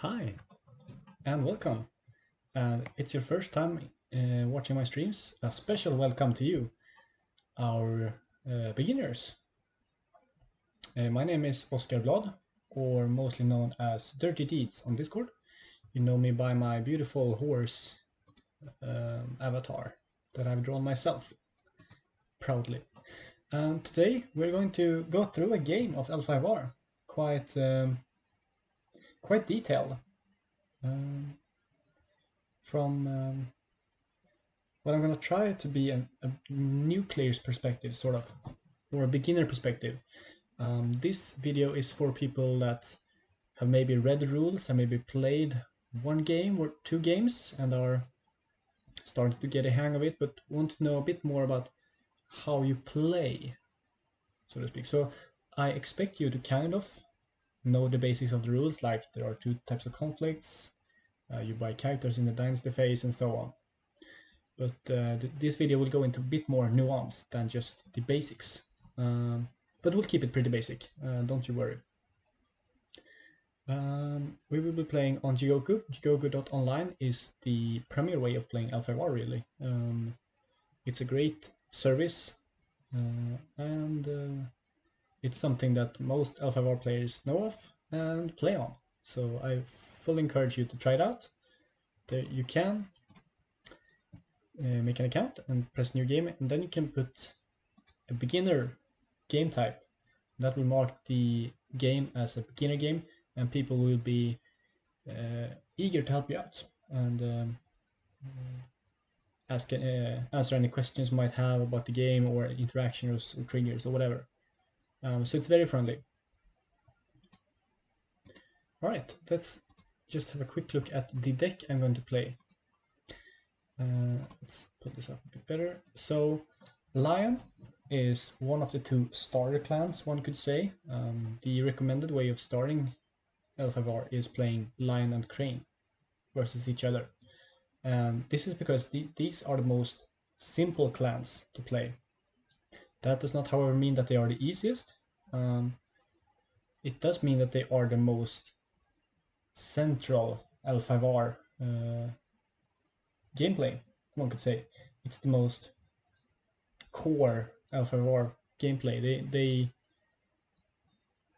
Hi and welcome. If it's your first time watching my streams, a special welcome to you, our beginners. My name is Oscar Blad, or mostly known as Dirty Deeds on Discord. You know me by my beautiful horse avatar that I've drawn myself, proudly. And today we're going to go through a game of L5R, quite detailed. From Well, I'm going to try to be a new player's perspective, sort of, or a beginner perspective. This video is for people that have maybe read the rules and maybe played one game or two games and are starting to get a hang of it, but want to know a bit more about how you play, so to speak. So I expect you to kind of know the basics of the rules, like there are two types of conflicts, you buy characters in the dynasty phase, and so on. But this video will go into a bit more nuance than just the basics. But we'll keep it pretty basic, don't you worry. We will be playing on Gempukku. Gempukku.online is the premier way of playing L5R, really. It's a great service, and it's something that most L5R players know of and play on. So I fully encourage you to try it out. You can make an account and press new game, and then you can put a beginner game type. That will mark the game as a beginner game, and people will be eager to help you out and answer any questions you might have about the game or interactions or triggers or whatever. So it's very friendly. All right, let's just have a quick look at the deck I'm going to play. Let's put this up a bit better. So Lion is one of the two starter clans, one could say. The recommended way of starting L5R is playing Lion and Crane versus each other. This is because these are the most simple clans to play. That does not, however, mean that they are the easiest. It does mean that they are the most central L5R gameplay, one could say. It's the most core L5R gameplay. They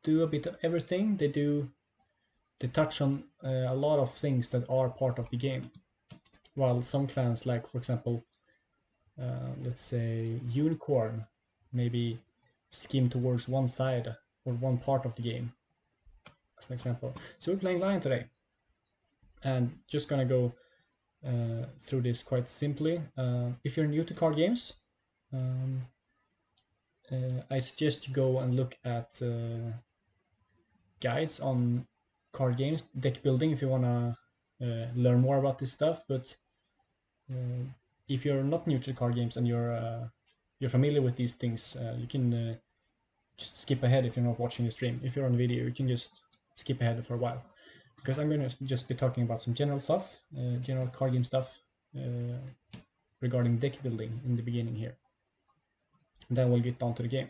do a bit of everything. They touch on a lot of things that are part of the game. While some clans, like for example, let's say Unicorn, maybe skim towards one side or one part of the game, as an example. So we're playing Lion today, and just gonna go through this quite simply. If you're new to card games, I suggest you go and look at guides on card games, deck building, if you wanna learn more about this stuff. But if you're not new to card games and you're familiar with these things, you can just skip ahead if you're not watching the stream. If you're on video, you can just skip ahead for a while, because I'm going to just be talking about some general stuff, general card game stuff regarding deck building in the beginning here. And then we'll get down to the game.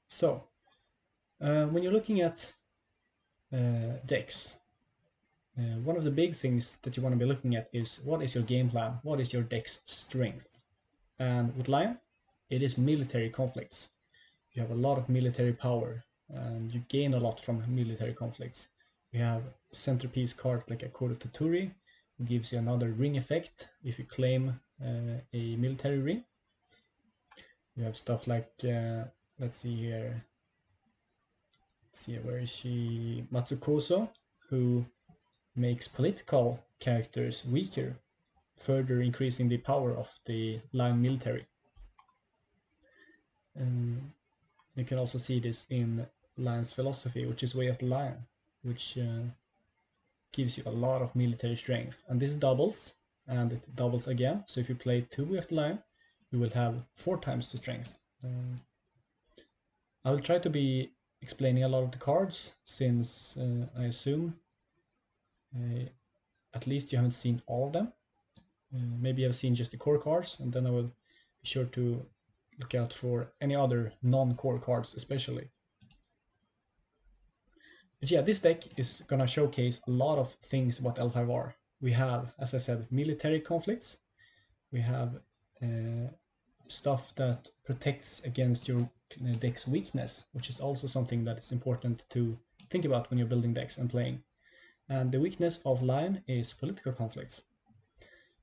So, when you're looking at decks, one of the big things that you want to be looking at is what is your game plan, what is your deck's strength. And with Lion, it is military conflicts. You have a lot of military power, and you gain a lot from military conflicts. You have centerpiece cards like a Kodo Toturi, who gives you another ring effect if you claim a military ring. You have stuff like, let's see here, where is she? Matsukoso, who makes political characters weaker, further increasing the power of the Lion military. You can also see this in Lion's philosophy, which is Way of the Lion, which gives you a lot of military strength. And this doubles, and it doubles again. So if you play 2 Way of the Lion, you will have 4 times the strength. I will try to be explaining a lot of the cards, since I assume at least you haven't seen all of them. Maybe you have seen just the core cards, and then I will be sure to look out for any other non-core cards especially. But yeah, this deck is gonna showcase a lot of things about L5R. We have, as I said, military conflicts. We have stuff that protects against your deck's weakness, which is also something that is important to think about when you're building decks and playing. And the weakness of Lion is political conflicts.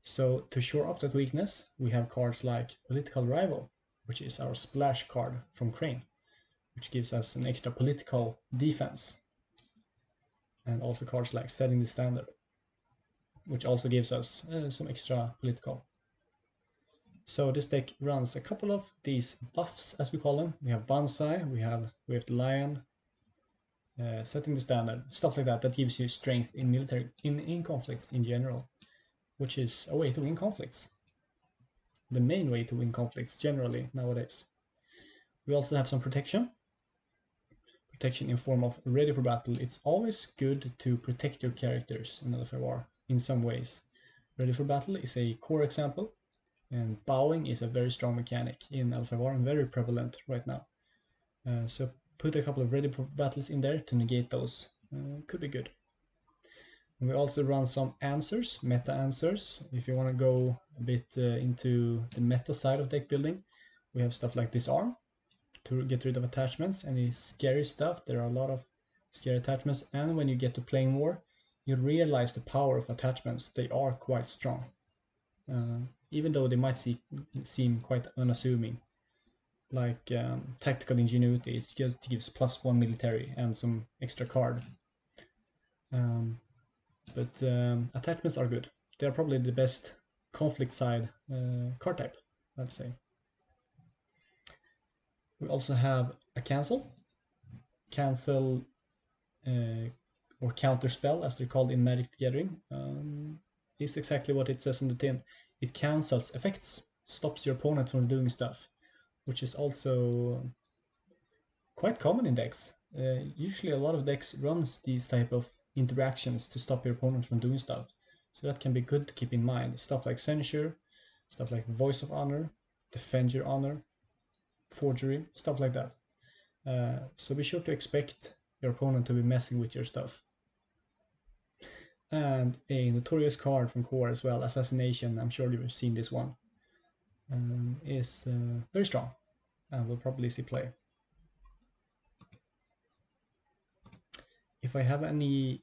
So to shore up that weakness, we have cards like Political Rival, which is our splash card from Crane, which gives us an extra political defense. And also cards like Setting the Standard, which also gives us some extra political. So this deck runs a couple of these buffs, as we call them. We have Banzai, we have the Lion, Setting the Standard, stuff like that. That gives you strength in military in conflicts in general, which is a way to win conflicts. The main way to win conflicts generally nowadays. We also have some protection. Protection in form of ready for battle. It's always good to protect your characters in L5R in some ways. Ready for battle is a core example. And bowing is a very strong mechanic in L5R and very prevalent right now. So put a couple of ready for battles in there to negate those. Could be good. And we also run some answers, meta answers. If you want to go a bit into the meta side of deck building, we have stuff like Disarm to get rid of attachments, any scary stuff. There are a lot of scary attachments, and when you get to playing war, you realize the power of attachments. They are quite strong. Even though they might seem quite unassuming, like tactical ingenuity, it just gives +1 military and some extra card. But attachments are good. They are probably the best conflict side card type, I'd say. We also have a cancel. Cancel or counter spell, as they're called in Magic the Gathering, is exactly what it says in the tin. It cancels effects, stops your opponent from doing stuff, which is also quite common in decks. Usually a lot of decks runs these type of interactions to stop your opponent from doing stuff. So that can be good to keep in mind. Stuff like Censure, stuff like Voice of Honor, Defend Your Honor, Forgery, stuff like that. So be sure to expect your opponent to be messing with your stuff. And a notorious card from core as well, Assassination, I'm sure you've seen this one, is very strong and will probably see play. If I have any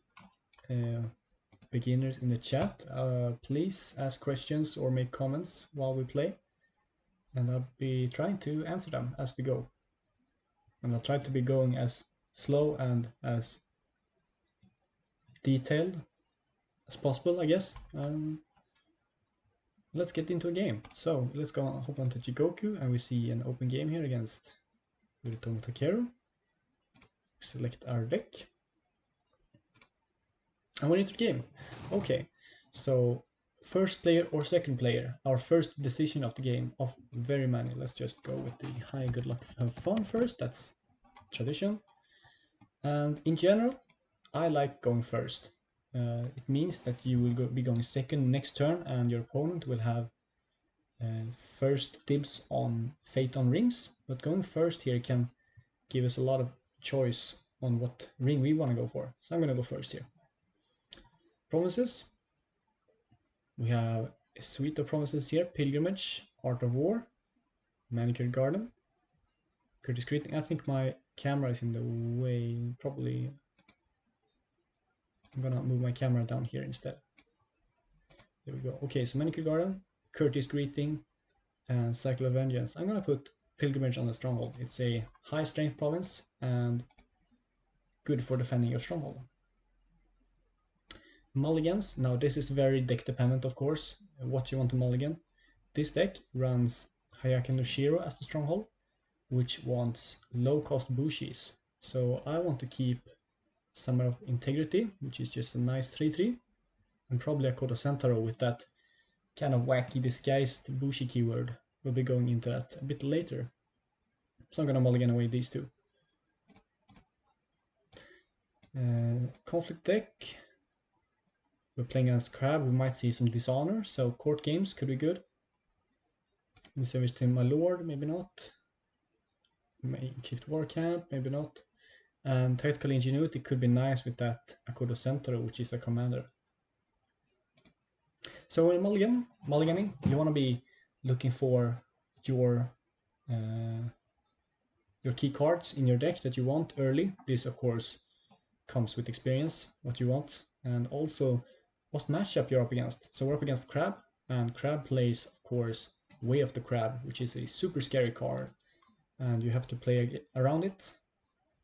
beginners in the chat, please ask questions or make comments while we play, and I'll be trying to answer them as we go. And I'll try to be going as slow and as detailed as possible, I guess. Let's get into a game. So let's go hop onto Gempukku, and we see an open game here against Uritomo Takeru. Select our deck. And we're into the game. Okay, so first player or second player, our first decision of the game, of very many. Let's just go with the high good luck, have fun first. That's tradition. And in general, I like going first. It means that you will be going second next turn, and your opponent will have first dibs on Fate on rings. But going first here can give us a lot of choice on what ring we want to go for. So I'm going to go first here. Promises. We have a suite of promises here: Pilgrimage, Art of War, Manicured Garden, Courteous Greeting. I think my camera is in the way. Probably I'm gonna move my camera down here instead. There we go. Okay, so Manicured Garden, Courteous Greeting, and Cycle of Vengeance. I'm gonna put Pilgrimage on the Stronghold. It's a high strength province and good for defending your stronghold. Mulligans. Now this is very deck dependent, of course, what you want to mulligan. This deck runs Hayaka no Shiro as the stronghold, which wants low cost Bushis. So I want to keep Summer of Integrity, which is just a nice 3/3, and probably a Kodo Sentaro with that kind of wacky disguised Bushi keyword. We'll be going into that a bit later. So I'm gonna mulligan away these two. Conflict deck. We're playing against Crab, we might see some Dishonor, so court games could be good. In service to my lord, maybe not. Makeshift War Camp, maybe not. And tactical ingenuity could be nice with that Akodo Centaur, which is the commander. So in mulliganing, you want to be looking for your key cards in your deck that you want early. This, of course, comes with experience, what you want, and also what matchup you're up against. So we're up against Crab, and Crab plays, of course, Way of the Crab, which is a super scary card, and you have to play around it,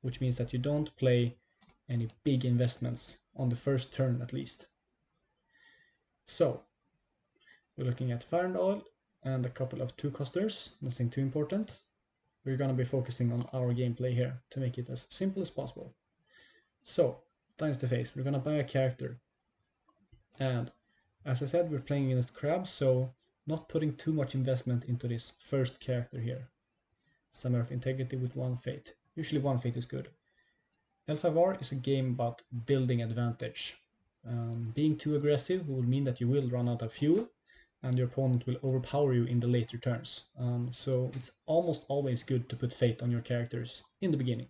which means that you don't play any big investments on the first turn at least. So we're looking at Fire and Oil and a couple of 2-costers, nothing too important. We're going to be focusing on our gameplay here to make it as simple as possible. So, Dynasty Phase, we're going to buy a character. And as I said, we're playing against Crab, so not putting too much investment into this first character here. Summer of Integrity with 1 Fate. Usually 1 Fate is good. L5R is a game about building advantage. Being too aggressive will mean that you will run out of fuel, and your opponent will overpower you in the later turns. So it's almost always good to put Fate on your characters in the beginning.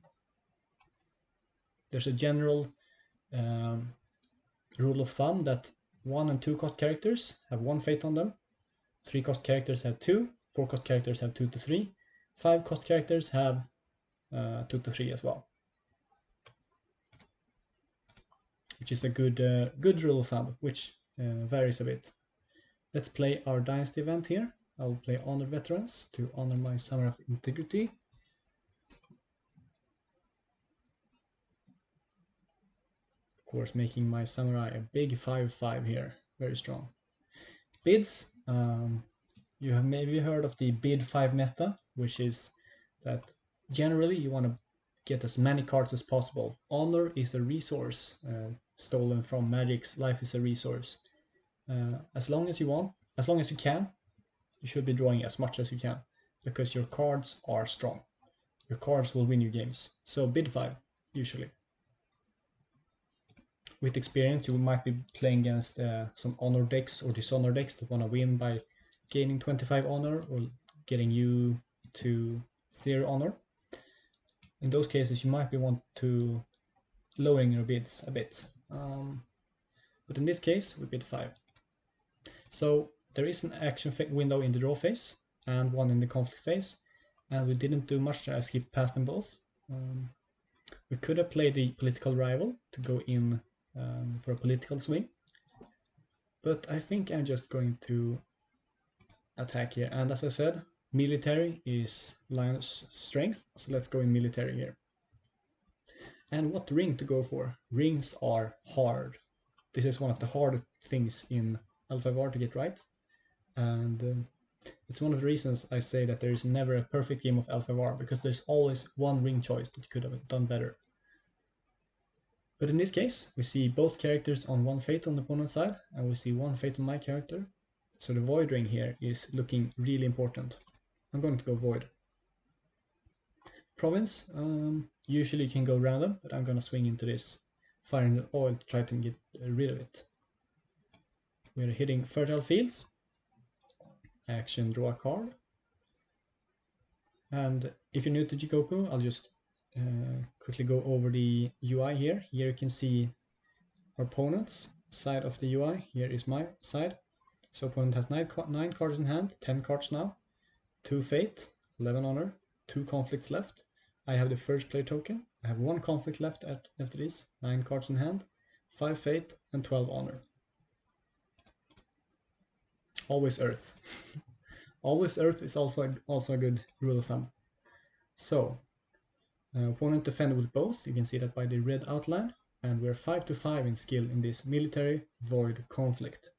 There's a general rule of thumb that 1 and 2 cost characters have 1 Fate on them, 3 cost characters have 2, 4 cost characters have 2 to 3, 5 cost characters have 2 to 3 as well. Which is a good rule of thumb, which varies a bit. Let's play our Dynasty event here. I'll play Honor Veterans to honor my Summer of Integrity. Of course, making my Samurai a big 5/5 here, very strong. Bids, you have maybe heard of the bid 5 meta, which is that generally you want to get as many cards as possible. Honor is a resource stolen from Magic's Life is a Resource. As long as you can, you should be drawing as much as you can, because your cards are strong. Your cards will win you games. So bid 5, usually. With experience, you might be playing against some honor decks or dishonor decks that want to win by gaining 25 honor or getting you to 0 honor. In those cases, you might want to lowering your bids a bit. But in this case, we bid 5. So there is an action window in the draw phase and one in the conflict phase, and we didn't do much. I skipped past them both. We could have played the political rival to go in for a political swing, but I think I'm just going to attack here. And as I said, military is Lion's strength, so let's go in military here. And what ring to go for? Rings are hard. This is one of the hardest things in L5R to get right, and it's one of the reasons I say that there is never a perfect game of L5R, because there's always one ring choice that you could have done better. But in this case, we see both characters on 1 Fate on the opponent's side, and we see 1 Fate on my character. So the Void ring here is looking really important. I'm going to go Void. Province, usually you can go random, but I'm going to swing into this Fire and Oil to try to get rid of it. We're hitting Fertile Fields. Action, draw a card. And if you're new to Gempukku, I'll just quickly go over the UI here. Here you can see our opponent's side of the UI. Here is my side. So opponent has 9 cards in hand, 10 cards now, 2 Fate, 11 Honor, 2 conflicts left. I have the first player token. I have 1 conflict left after this, 9 cards in hand, 5 Fate, and 12 Honor. Always Earth. Always Earth is also a good rule of thumb. So, opponent defended with both. You can see that by the red outline. And we're 5 to 5 in skill in this military void conflict.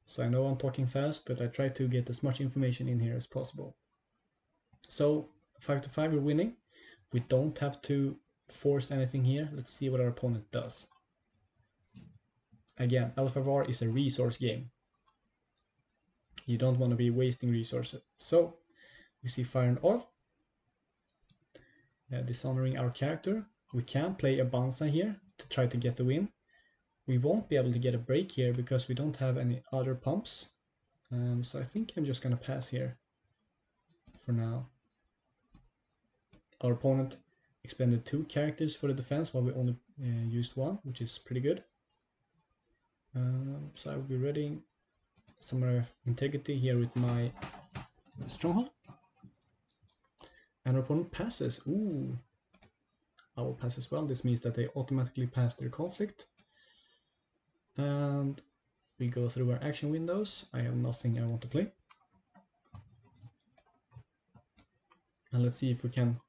So I know I'm talking fast, but I try to get as much information in here as possible. So 5 to 5 we're winning. We don't have to force anything here. Let's see what our opponent does. Again, L5R is a resource game. You don't want to be wasting resources. So we see Fire and Oil. Dishonoring our character. We can play a Banzai here to try to get the win. We won't be able to get a break here because we don't have any other pumps. So I think I'm just going to pass here for now. Our opponent expended 2 characters for the defense while we only used 1, which is pretty good. So I will be readying Samurai of Integrity here with my Stronghold. And our opponent passes. Ooh, I will pass as well. This means that they automatically pass their conflict. And we go through our action windows. I have nothing I want to play. And let's see if we can...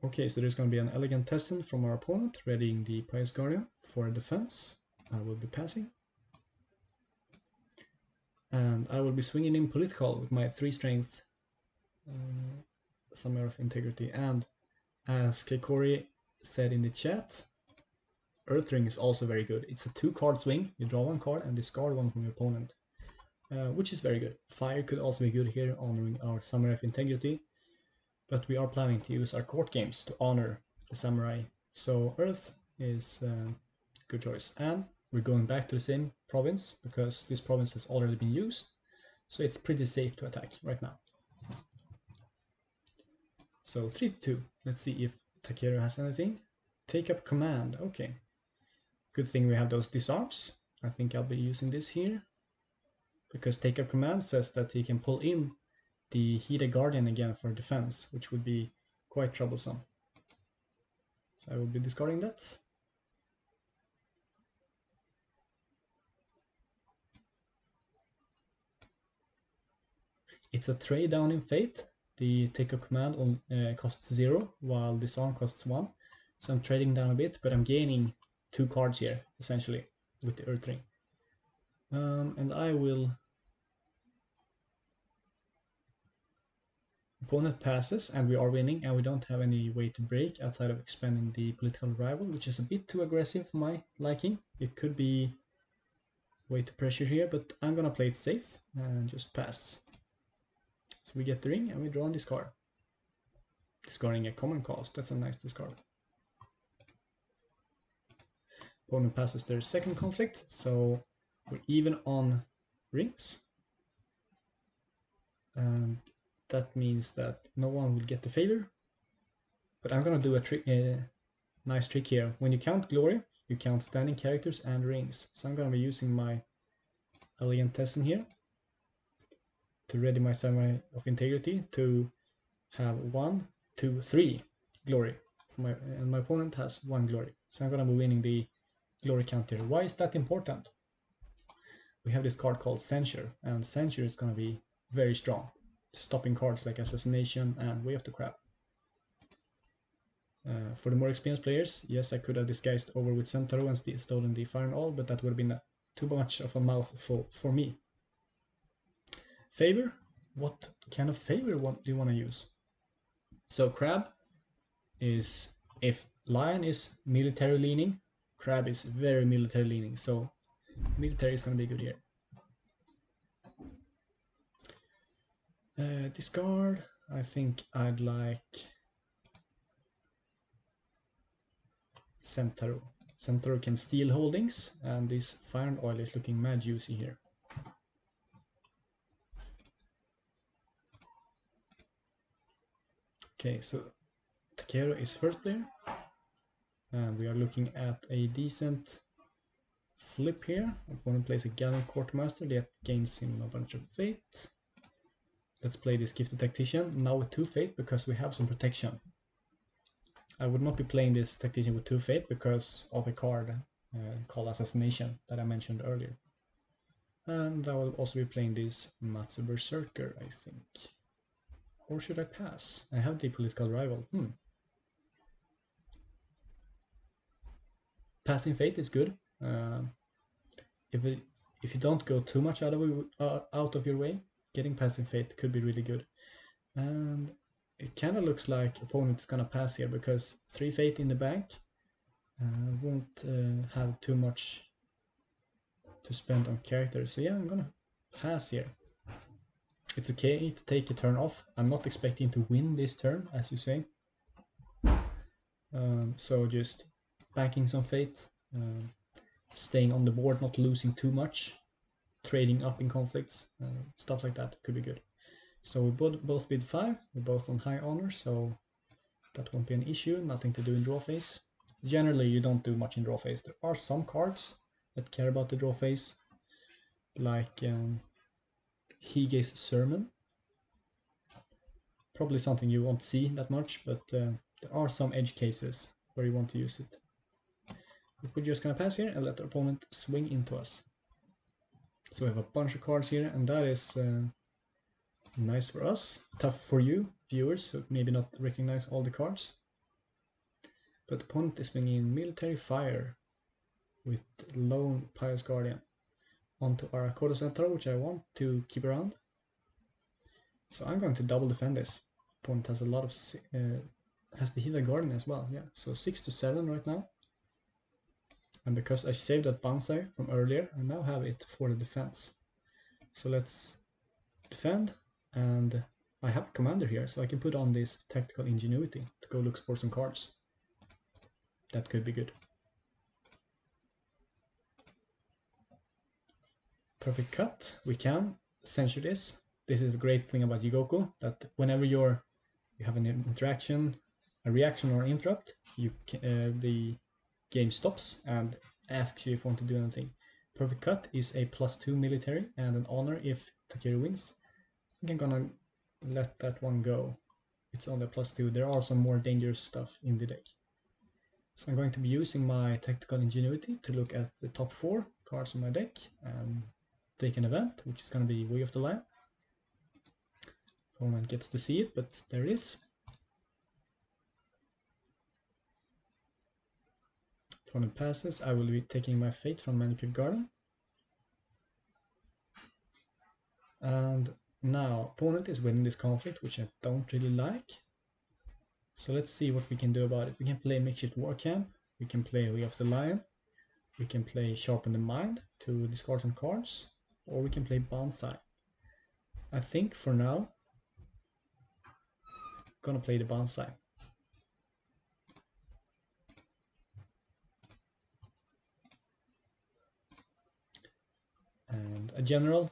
Okay, so there's going to be an Elegant Tessin from our opponent, readying the Pious Guardian for defense. I will be passing. And I will be swinging in Political with my 3 strength Samurai of Integrity. And as Keikori said in the chat, Earth Ring is also very good. It's a 2-card swing. You draw 1 card and discard 1 from your opponent, which is very good. Fire could also be good here, honoring our Samurai of Integrity. But we are planning to use our court games to honor the Samurai. So Earth is a good choice. And we're going back to the same province because this province has already been used. So it's pretty safe to attack right now. So 3-2. Let's see if Takeru has anything. Take up command. Okay. Good thing we have those disarms. I think I'll be using this here. Because take up command says that he can pull in the Hida Guardian again for defense, which would be quite troublesome. So I will be discarding that. It's a trade down in fate. The take up command costs 0, while disarm costs 1. So I'm trading down a bit, but I'm gaining 2 cards here, essentially, with the Earth Ring. And I will... Opponent passes, and we are winning, and we don't have any way to break outside of expanding the political rival, which is a bit too aggressive for my liking. It could be way to pressure here, but I'm gonna play it safe and just pass. So we get the ring, and we draw on this card. Discarding a common cost, that's a nice discard. Opponent passes their second conflict, so we're even on rings. And that means that no one will get the favor. But I'm gonna do a nice trick here. When you count glory, you count standing characters and rings. So I'm gonna be using my Elegant Tessin here to ready my Samurai of Integrity to have 1, 2, 3 glory. And my opponent has 1 glory. So I'm gonna be winning the glory count here. Why is that important? We have this card called Censure, and Censure is gonna be very strong, stopping cards like Assassination and Way of the Crab. For the more experienced players, yes, I could have disguised over with Centauro and stolen the Fire and All, but that would have been too much of a mouthful for me. Favor? What kind of favor do you want to use? So Crab is, if Lion is military leaning, Crab is very military leaning, so military is going to be good here. Discard, I think I'd like Centauro. Centauro can steal holdings, and this Fire and Oil is looking mad juicy here. Okay, so Takeru is first player, and we are looking at a decent flip here. Opponent plays a Gallant Quartermaster, that gains him a bunch of fate. Let's play this Gifted Tactician, now with 2 fate because we have some protection. I would not be playing this Tactician with 2 fate because of a card called Assassination that I mentioned earlier. And I will also be playing this Matsu Berserker, I think. Or should I pass? I have the political rival. Passing fate is good. If you don't go too much out of your way, getting passing fate could be really good. And it kind of looks like opponent is gonna pass here because 3 fate in the bank won't have too much to spend on characters. So yeah, I'm gonna pass here. It's okay to take a turn off. I'm not expecting to win this turn, as you say. So just banking some fate, staying on the board, not losing too much, trading up in conflicts, stuff like that could be good. So we both bid 5, we're both on high honor, so That won't be an issue, nothing to do in draw phase. Generally, you don't do much in draw phase. There are some cards that care about the draw phase, like Hige's Sermon. Probably something you won't see that much, but there are some edge cases where you want to use it. But we're just gonna pass here and let the opponent swing into us. So we have a bunch of cards here, and that is nice for us. Tough for you, viewers, who maybe not recognize all the cards. But the opponent is bringing Military Fire with Lone Pious Guardian onto our Akodo Centaur, which I want to keep around. So I'm going to double defend this. Opponent has a lot of has the Hither Guardian as well, yeah. So 6 to 7 right now. And because I saved that Banzai from earlier, I now have it for the defense. So let's defend, and I have a commander here, so I can put on this Tactical Ingenuity to go look for some cards. That could be good. Perfect cut. We can censure this. This is a great thing about Jigoku, that whenever you have an interaction, a reaction or interrupt, the game stops and asks you if you want to do anything. Perfect cut is a +2 military and an honor if Takeru wins. I think I'm gonna let that one go. It's only a +2. There are some more dangerous stuff in the deck. So I'm going to be using my Tactical Ingenuity to look at the top 4 cards in my deck and take an event, which is going to be Way of the Lion. Opponent gets to see it, but there it is. Opponent passes. I will be taking my Fate from Manicured Garden. And now opponent is winning this conflict, which I don't really like. So let's see what we can do about it. We can play Makeshift War Camp. We can play Way of the Lion. We can play Sharpen the Mind to discard some cards. Or we can play Banzai. I think for now, I'm gonna play the Banzai. And a general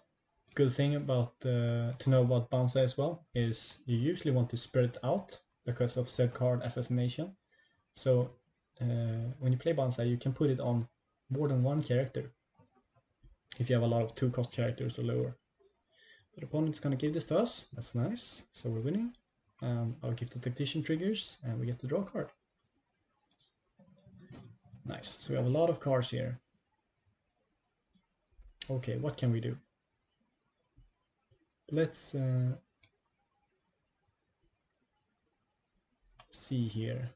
good thing about to know about Banzai as well is you usually want to spread it out because of said card assassination. So when you play Banzai, you can put it on more than one character if you have a lot of 2-cost characters or lower. But opponent's gonna give this to us. That's nice. So we're winning. I'll give the Tactician triggers and we get to draw a card. Nice. So we have a lot of cards here. Okay, what can we do? Let's see here.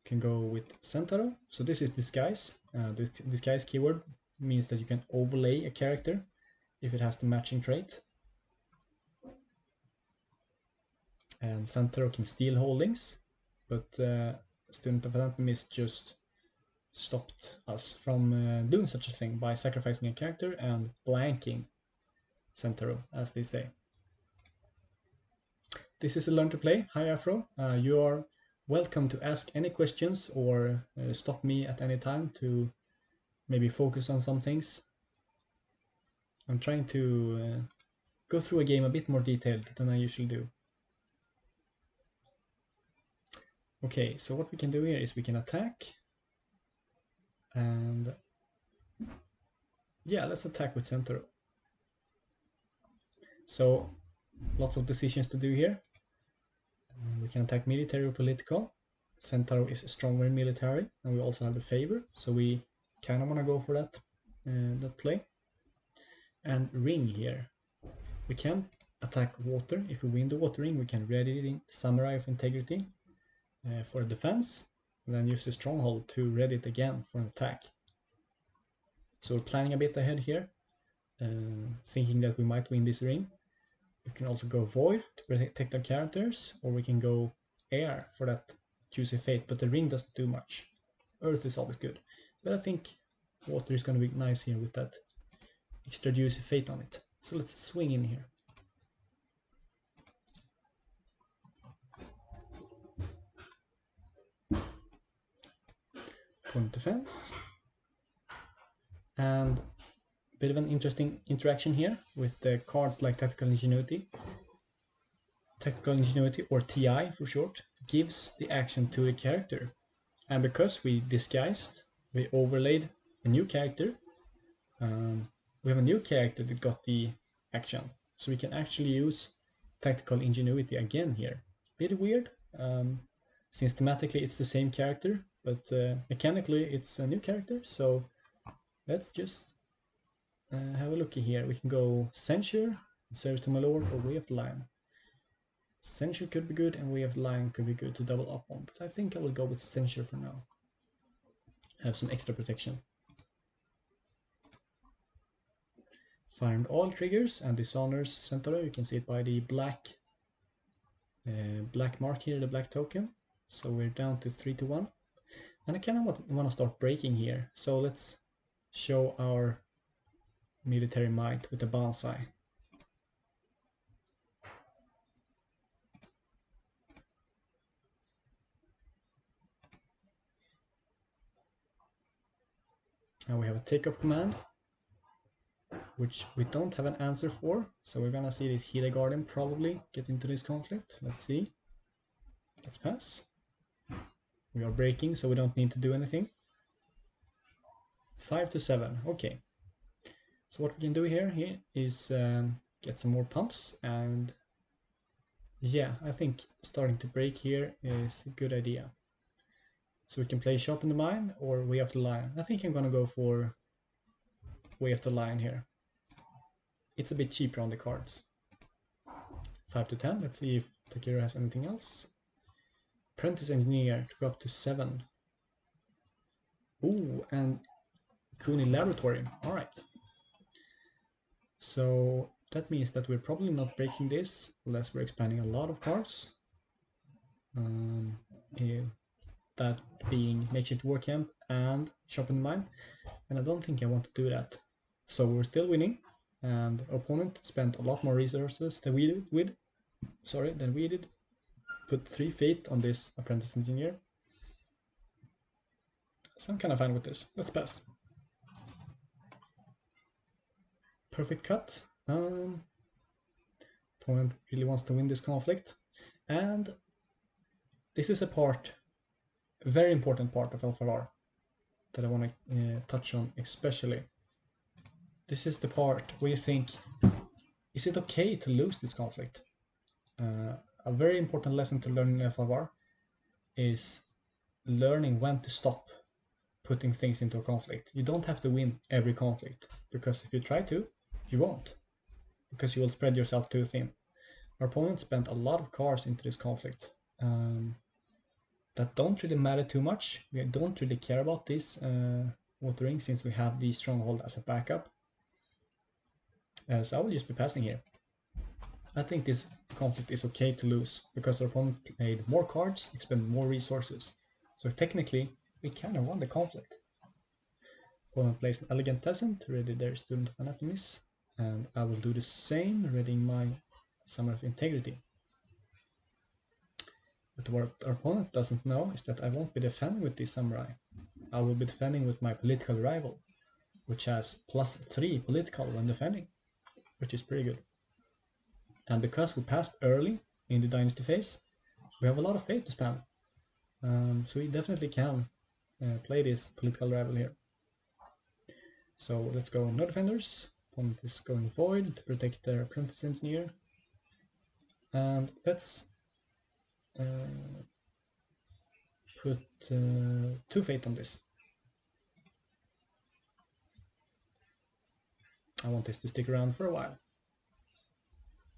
Can go with Centaur. So this is disguise. This disguise keyword means that you can overlay a character if it has the matching trait. And Centaur can steal holdings, but Student of Anatomy just stopped us from doing such a thing by sacrificing a character and blanking Centaur, as they say. This is a Learn to Play. Hi Afro, you are welcome to ask any questions or stop me at any time to maybe focus on some things. I'm trying to go through a game a bit more detailed than I usually do. Okay, so what we can do here is we can attack. And yeah, let's attack with Centaur. So lots of decisions to do here. We can attack military or political. Centaur is stronger in military, and we also have the favor, so we kind of want to go for that play. And ring here. We can attack water. If we win the water ring, we can ready the Samurai of Integrity for defense, and then use the stronghold to ready it again for an attack. So we're planning a bit ahead here, thinking that we might win this ring. We can also go Void to protect our characters, or we can go Air for that Juicy Fate, but the ring doesn't do much. Earth is always good, but I think Water is going to be nice here with that extra Juicy Fate on it. So let's swing in here. Point defense. And a bit of an interesting interaction here with the cards like Tactical Ingenuity. Tactical Ingenuity, or TI for short, gives the action to the character. And because we disguised, we overlaid a new character, we have a new character that got the action. So we can actually use Tactical Ingenuity again here. Bit weird, since thematically it's the same character, but mechanically it's a new character. So let's just have a looky here. We can go Censure, Service to My Lord, or Way of the Lion. Censure could be good, and Way of the Lion could be good to double up on, but I think I will go with Censure for now. Have some extra protection. Fired all triggers and dishonors Centaur. You can see it by the black mark here, the black token. So we're down to 3-1. And I kind of want to start breaking here. So let's show our military might with the Banzai. Now we have a take-up command, which we don't have an answer for. So we're gonna see this Hildegardin probably get into this conflict. Let's see. Let's pass. We are breaking, so we don't need to do anything. 5-7, okay. So what we can do here is get some more pumps, and yeah, I think starting to break here is a good idea. So we can play Shop in the Mine or Way of the Lion. I think I'm gonna go for Way of the Lion here. It's a bit cheaper on the cards. 5-10, let's see if Takira has anything else. Apprentice Engineer to go up to 7. Ooh, and Kuni Laboratory, alright. So that means that we're probably not breaking this unless we're expanding a lot of cards. That being Makeshift War Camp and Shop in the Mine, and I don't think I want to do that. So we're still winning, and our opponent spent a lot more resources than we did. Put 3 fate on this Apprentice Engineer. So I'm kind of fine with this. Let's pass. Perfect cut. Opponent really wants to win this conflict, and this is a very important part of L5R that I want to touch on especially. This is the part where you think, is it okay to lose this conflict? A very important lesson to learn in L5R is learning when to stop putting things into a conflict. You don't have to win every conflict, because if you try to, you won't, because you will spread yourself too thin. Our opponent spent a lot of cards into this conflict that don't really matter too much. We don't really care about this watering, since we have the stronghold as a backup. So I will just be passing here. I think this conflict is okay to lose, because our opponent played more cards, expended more resources. So technically, we kind of won the conflict. Opponent plays an Elegant Peasant, ready their Student of Anatomies, and I will do the same, readying my Summer of Integrity. But what our opponent doesn't know is that I won't be defending with this Samurai. I will be defending with my political rival, which has +3 political when defending, which is pretty good. And because we passed early in the Dynasty phase, we have a lot of faith to spam. So we definitely can play this political rival here. So let's go no defenders. Opponent is going Void to protect their Apprentice Engineer. And let's put 2 fate on this. I want this to stick around for a while.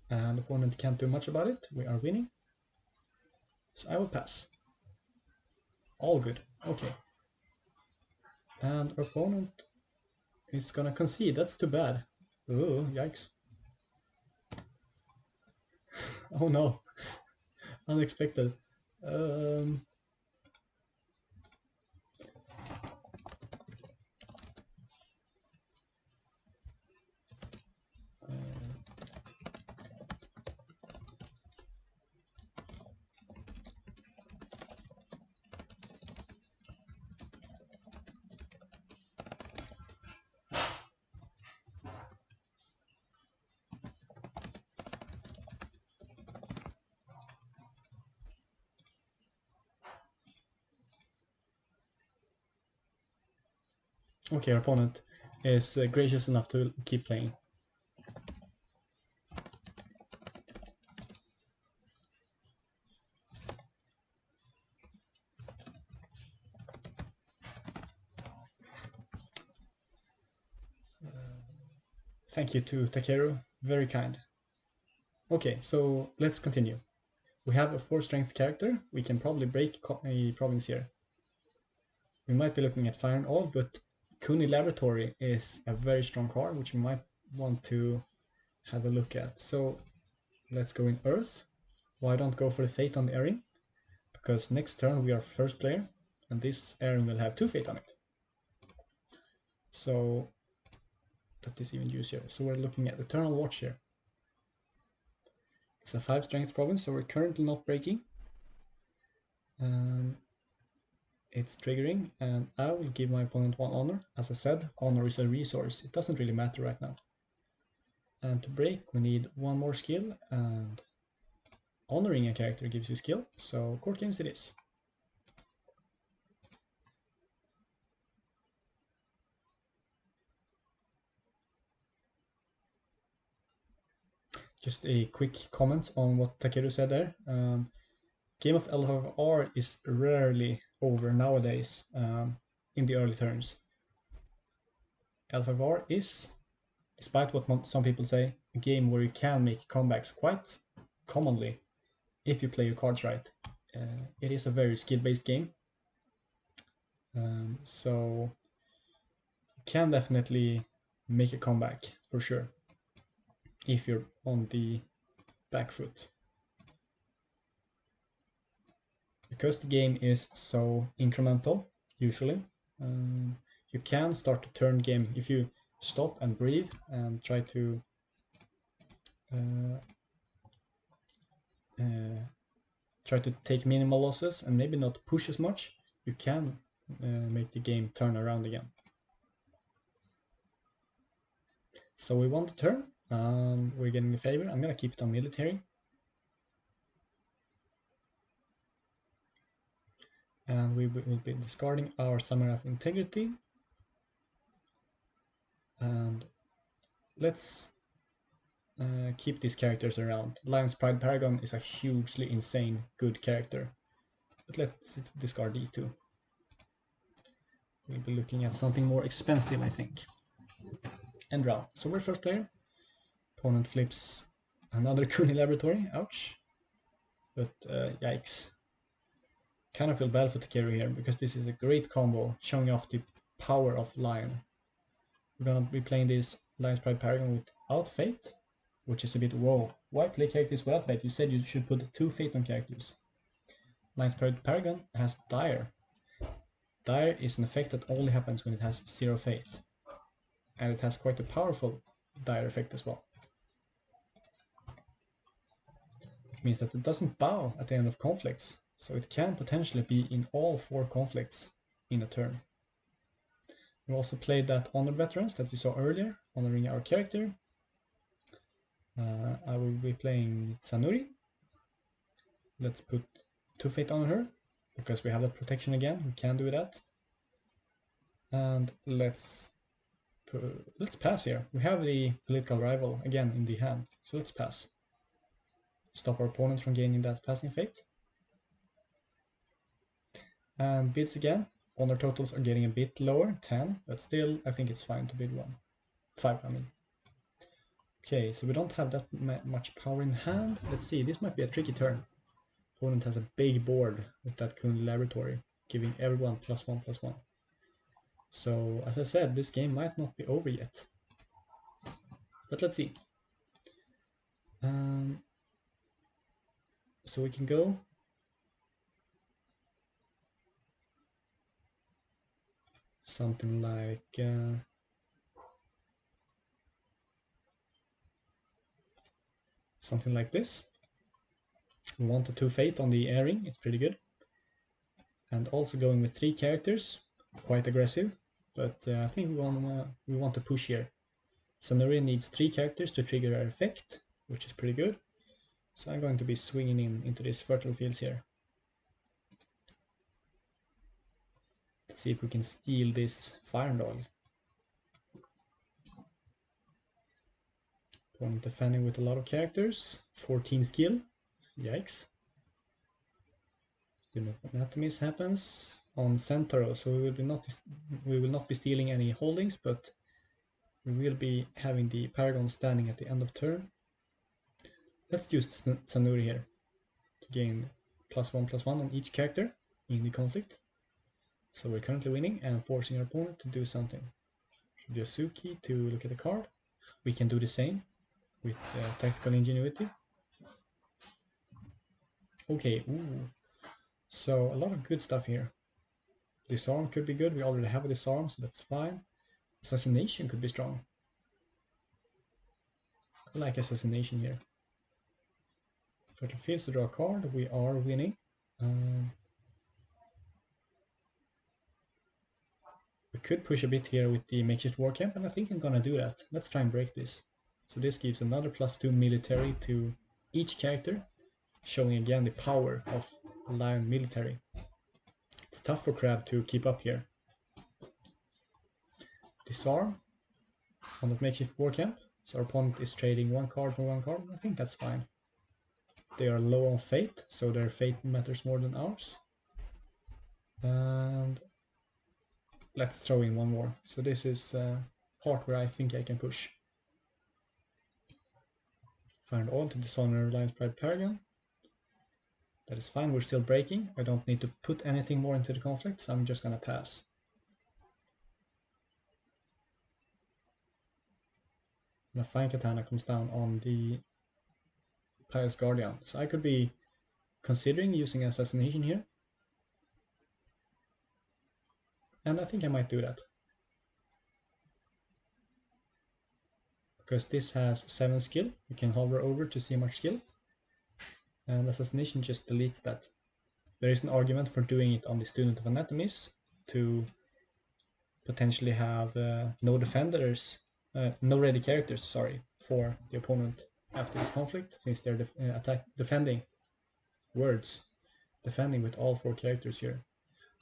And the opponent can't do much about it. We are winning. So I will pass. All good. Okay. And our opponent is gonna concede. That's too bad. Oh, yikes. Oh no. Unexpected. Okay, our opponent is gracious enough to keep playing. Thank you to Takeru, very kind. Okay, so let's continue. We have a 4 strength character, we can probably break a province here. We might be looking at Fire and All, but Kuni Laboratory is a very strong card, which we might want to have a look at. So let's go in Earth. Why don't go for the Fate on the airing? Because next turn we are first player, and this airing will have 2 Fate on it. So that is even juicier. So we're looking at Eternal Watch here. It's a 5 strength province, so we're currently not breaking. It's triggering, and I will give my opponent 1 honor. As I said, honor is a resource. It doesn't really matter right now. And to break, we need 1 more skill, and honoring a character gives you skill, so court games it is. Just a quick comment on what Takeru said there. Game of L5R is rarely over nowadays in the early turns. L5R is, despite what some people say, a game where you can make comebacks quite commonly if you play your cards right. It is a very skill-based game, so you can definitely make a comeback for sure if you're on the back foot. Because the game is so incremental, usually, you can start to turn game if you stop and breathe and try to take minimal losses and maybe not push as much. You can make the game turn around again. So we want to turn. We're getting the favor. I'm gonna keep it on military. And we will be discarding our Summoner of Integrity. And let's keep these characters around. Lion's Pride Paragon is a hugely insane good character. But let's discard these two. We'll be looking at something more expensive, I think. End round. So we're first player. Opponent flips another Kuni Laboratory. Ouch. But yikes. Kind of feel bad for Takeru here, because this is a great combo, showing off the power of Lion. We're gonna be playing this Lion's Pride Paragon without Fate, which is a bit whoa. Why play characters without Fate? You said you should put 2 Fate on characters. Lion's Pride Paragon has Dire. Dire is an effect that only happens when it has 0 Fate. And it has quite a powerful Dire effect as well. Which means that it doesn't bow at the end of conflicts, so it can potentially be in all 4 conflicts in a turn. We also played that Honored Veterans that we saw earlier, honoring our character. I will be playing Sanuri. Let's put 2 Fate on her, because we have that protection again, we can do that. And let's pass here. We have the political rival again in the hand, so let's pass. Stop our opponents from gaining that passing Fate. And bids again. Honor totals are getting a bit lower, 10, but still I think it's fine to bid 5, I mean. Okay, so we don't have that much power in hand. Let's see, this might be a tricky turn. Opponent has a big board with that Kuni Laboratory, giving everyone +1/+1. So, as I said, this game might not be over yet. But let's see. So we can go something like this. We want the 2 Fate on the airing, it's pretty good. And also going with 3 characters, quite aggressive, but I think we want to push here. Sanuri needs 3 characters to trigger her effect, which is pretty good. So I'm going to be swinging into these fertile fields here. Let's see if we can steal this Fire and Oil. Opponent defending with a lot of characters. 14 skill. Yikes. Student of Anatomies happens on Centauro, so we will not be stealing any holdings, but we will be having the Paragon standing at the end of turn. Let's use Tsanuri here to gain +1/+1 on each character in the conflict. So we're currently winning and forcing our opponent to do something. Yasuki to look at the card. We can do the same with tactical ingenuity. Okay, ooh. So a lot of good stuff here. Disarm could be good, we already have a disarm, so that's fine. Assassination could be strong. I like assassination here. Fertile Fields to draw a card, we are winning. We could push a bit here with the Makeshift War Camp, and I think I'm gonna do that. Let's try and break this. So this gives another +2 military to each character, showing again the power of Lion military. It's tough for Crab to keep up here. Disarm on that Makeshift War Camp, so our opponent is trading one card for one card. I think that's fine. They are low on fate, so their fate matters more than ours. And let's throw in one more. So this is part where I think I can push. Find all to dishonor Lion's Pride Paragon. That is fine, we're still breaking. I don't need to put anything more into the conflict, so I'm just gonna pass. The Fine Katana comes down on the Pious Guardian. So I could be considering using assassination here. And I think I might do that. Because this has 7 skill, you can hover over to see much skill. And assassination just deletes that. There is an argument for doing it on the Student of Anatomies to potentially have no defenders, no ready characters, sorry, for the opponent after this conflict, since they're defending with all 4 characters here.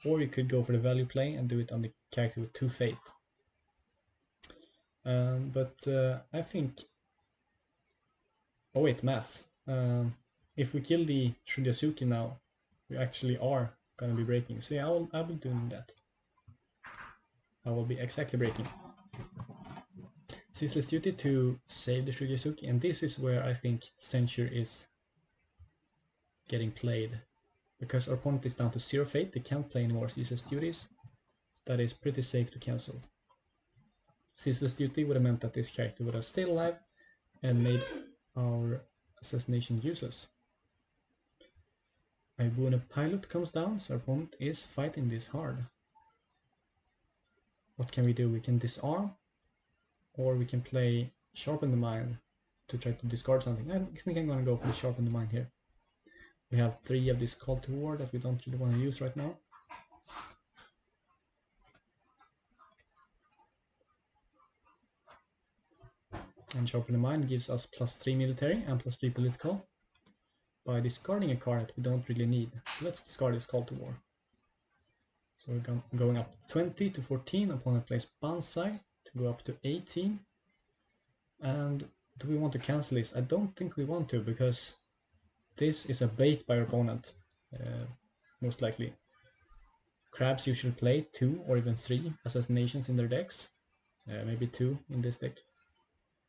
Or you could go for the value play and do it on the character with 2 fate. But I think... Oh wait, math. If we kill the Shuryasuki now, we actually are gonna be breaking. So yeah, I will be doing that. I will be exactly breaking. Ceaseless Duty to save the Shuryasuki, and this is where I think Censure is getting played. Because our opponent is down to 0 fate, they can't play any more Ceaseless Duties. That is pretty safe to cancel. Ceaseless Duty would have meant that this character would have stayed alive and made our assassination useless. Ibuna Pilot comes down, so our opponent is fighting this hard. What can we do? We can disarm, or we can play Sharpen the Mind to try to discard something. I think I'm gonna go for the Sharpen the Mind here. We have 3 of this Call to War that we don't really want to use right now. And Sharpen the Mind gives us +3 military and +3 political by discarding a card that we don't really need. So let's discard this Call to War. So we're going up 20 to 14, opponent plays Banzai to go up to 18. And do we want to cancel this? I don't think we want to, because this is a bait by our opponent, most likely. Crabs usually play 2 or even 3 assassinations in their decks, maybe 2 in this deck.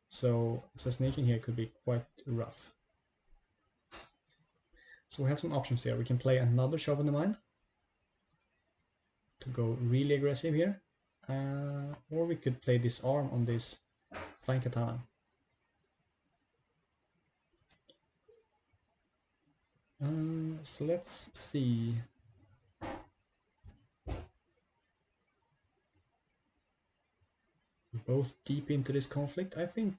So assassination here could be quite rough. So we have some options here. We can play another Sharpen the Mind to go really aggressive here, or we could play Disarm on this Fine Katana. So let's see. We're both deep into this conflict, I think.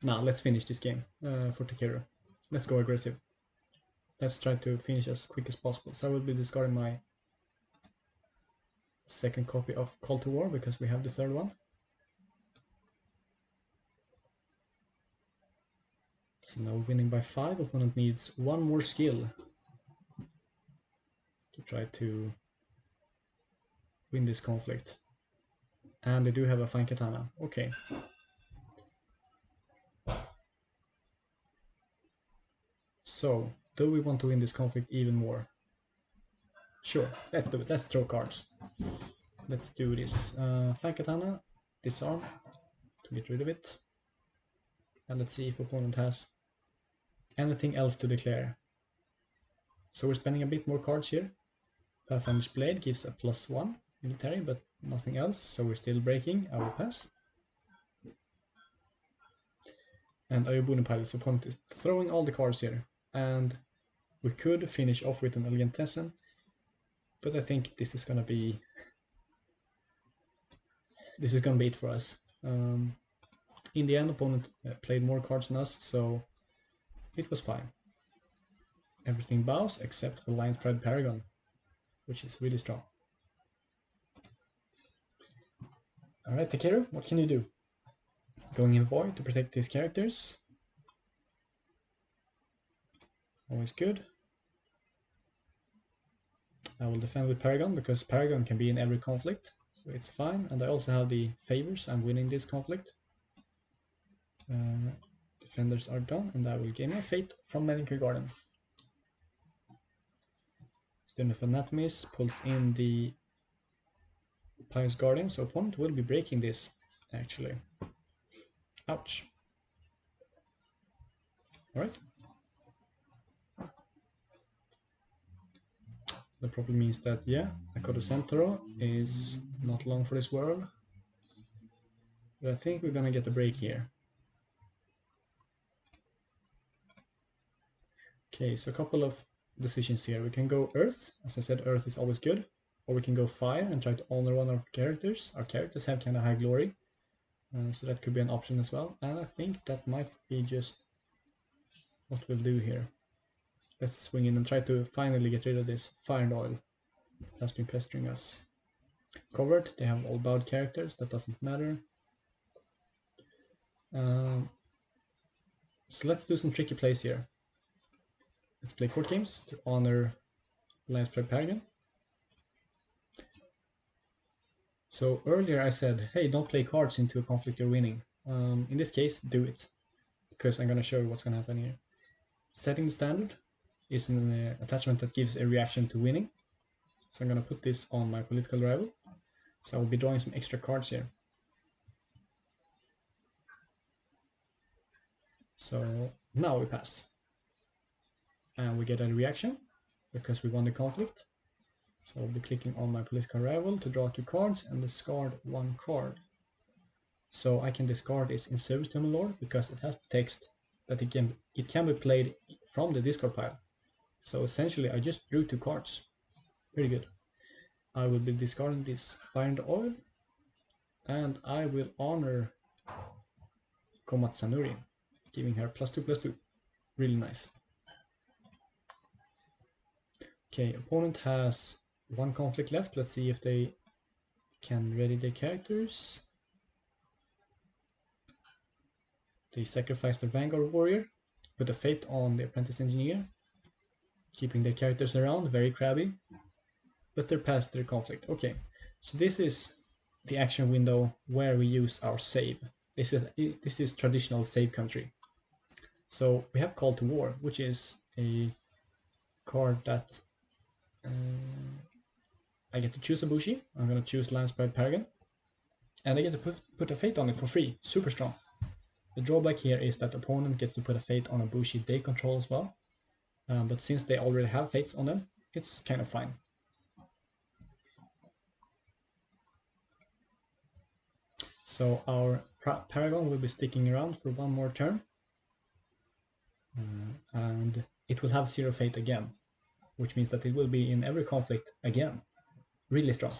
Now let's finish this game for Takeru. Let's go aggressive. Let's try to finish as quick as possible. So I will be discarding my second copy of Call to War because we have the third one. So now we're winning by 5. Opponent needs 1 more skill to try to win this conflict. And they do have a fine katana. Okay. So, do we want to win this conflict even more? Sure, let's do it. Let's throw cards. Let's do this. Fine katana, disarm to get rid of it. And let's see if opponent has anything else to declare. So we're spending a bit more cards here. Pathfinder's Blade gives a +1 military, but nothing else, so we're still breaking. I will pass. And Ayobuni Pilot's opponent is throwing all the cards here. And we could finish off with an Elegant Tesson, but I think this is gonna be it for us. In the end, opponent played more cards than us, so it was fine. Everything bows except for Lion's Pride Paragon, which is really strong. Alright, Takeru, what can you do? Going in Void to protect these characters. Always good. I will defend with Paragon, because Paragon can be in every conflict, so it's fine. And I also have the favors, I'm winning this conflict. Defenders are done, and I will gain my fate from Melancholy Garden. Student of Anatomies pulls in the Pious Guardian, so opponent will be breaking this, actually. Ouch. Alright. The problem means that, yeah, Akodo Centauro is not long for this world. But I think we're gonna get a break here. Okay, so a couple of decisions here. We can go Earth. As I said, Earth is always good. Or we can go Fire and try to honor one of our characters. Our characters have kind of high glory. So that could be an option as well. And I think that might be just what we'll do here. Let's swing in and try to finally get rid of this Fire and Oil that's been pestering us. Covered, they have all bowed characters, that doesn't matter. So let's do some tricky plays here. Let's play court games to honor Lion's Pride Paragon. So earlier I said, hey, don't play cards into a conflict you're winning. In this case, do it, because I'm going to show you what's going to happen here. Setting the standard is an attachment that gives a reaction to winning. So I'm going to put this on my political rival. So I will be drawing some extra cards here. So now we pass. And we get a reaction because we won the conflict. So I'll be clicking on my political rival to draw 2 cards and discard 1 card. So I can discard this in service to my lord because it has the text that it can be played from the discard pile. So essentially I just drew 2 cards. Pretty good. I will be discarding this Fire and Oil, and I will honor Komatsanuri, giving her +2/+2. Really nice. Okay, opponent has 1 conflict left. Let's see if they can ready their characters. They sacrifice the Vanguard Warrior, put a fate on the Apprentice Engineer, keeping their characters around, very crabby, but they're past their conflict. Okay, so this is the action window where we use our save. This is traditional save country. So we have Call to War, which is a card that I get to choose a Bushi. I'm going to choose Lion's Pride Paragon, and I get to put a fate on it for free. Super strong. The drawback here is that the opponent gets to put a fate on a Bushi they control as well, but since they already have fates on them, it's kind of fine. So our Paragon will be sticking around for 1 more turn, and it will have 0 fate again, which means that it will be in every conflict again. Really strong.